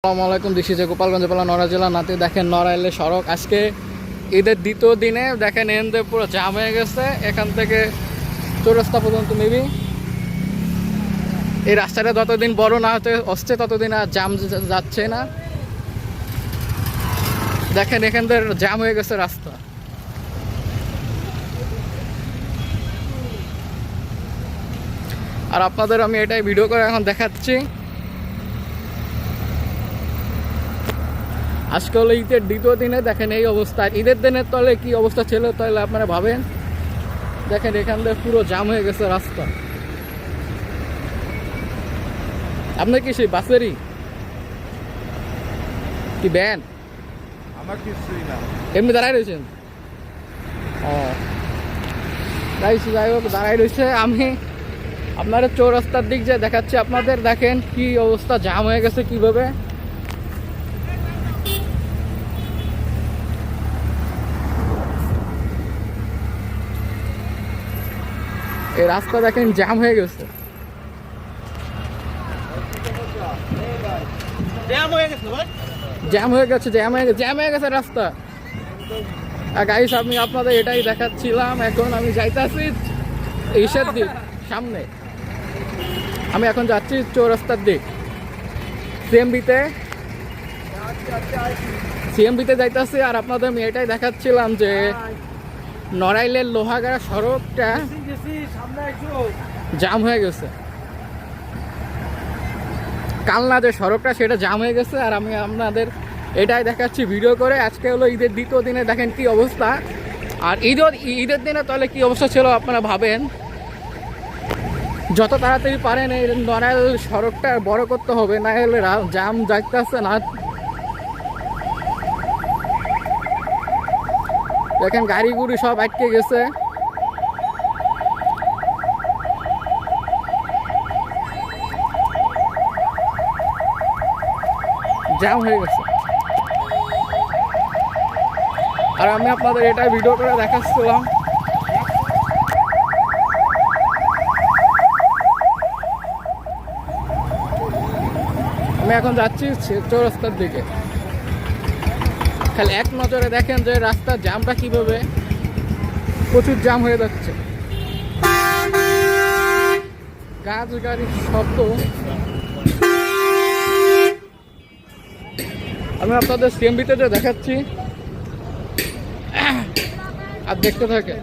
আসসালামু আলাইকুম। This is Gopalganj জেলা নড়াইল জেলা নাতে দেখেন নড়াইলের সড়ক আজকে ঈদের দ্বিতীয় দিনে দেখেন এনদে পুরো জাম হয়ে গেছে। এখান থেকে চৌরাস্তা পর্যন্ত মেবি এই রাস্তাটা যতদিন বড় না হতে আসছে ততদিন আর জাম যাচ্ছে না। দেখেন এখান থেকে জাম হয়ে গেছে রাস্তা। আর আপনাদের আমি এটাই ভিডিও করে এখন দেখাচ্ছি। আজকে হলো ঈদের দ্বিতীয় দিনে দেখেন এই অবস্থা। ঈদের দিনের তলে কি অবস্থা ছিল তাহলে আপনারা ভাবেন। দেখেন এখান থেকে পুরো জাম হয়ে গেছে রাস্তা। আপনার কি সেই বাসেরই কি ব্যান? আমার কিছুই না, এমনি দাঁড়াই রয়েছেন? ও যাই হোক দাঁড়াই রয়েছে। আমি আপনারা চৌরাস্তার দিক যে দেখাচ্ছি আপনাদের। দেখেন কি অবস্থা, জাম হয়ে গেছে কিভাবে। এই রাস্তা দেখেন জ্যাম হয়ে গেছে। জ্যাম হয়ে গেছে রাস্তা। গাইস আমি আপনাদের এটাই দেখাচ্ছিলাম। এখন আমি যাইতাছি ইসের দিক সামনে। আমি এখন যাচ্ছি চৌরাস্তার দিক সিএমবিতে যাইতাছি। আর আপনাদের আমি এটাই দেখাচ্ছিলাম যে নড়াইলের লোহাগাড়া সড়কটা জাম হয়ে গেছে। কালনা যে সড়কটা সেটা জাম হয়ে গেছে। আর আমি আপনাদের এটাই দেখাচ্ছি ভিডিও করে। আজকে হলো ঈদের দ্বিতীয় দিনে দেখেন কি অবস্থা। আর ঈদের দিনে তাহলে কি অবস্থা ছিল আপনারা ভাবেন। যত তাড়াতাড়ি পারেন এই নড়াইল সড়কটা বড় করতে হবে, না হলে জাম যাইতে আসছে না। দেখেন গাড়ি গুড়ি সব আটকে গেছে। জ্যাম হয়ে গেছে। আর আমি আপনাদের এটা ভিডিও করে দেখাচ্ছিলাম। আমি এখন যাচ্ছি চৌরাস্তার দিকে। খালি এক নজরে দেখেন যে রাস্তার জ্যামটা কিভাবে, প্রচুর জ্যাম হয়ে যাচ্ছে। গাছ গাড়ির শব্দ। আমি আপনাদের সিএমবিতে যে দেখাচ্ছি আর দেখতে থাকে।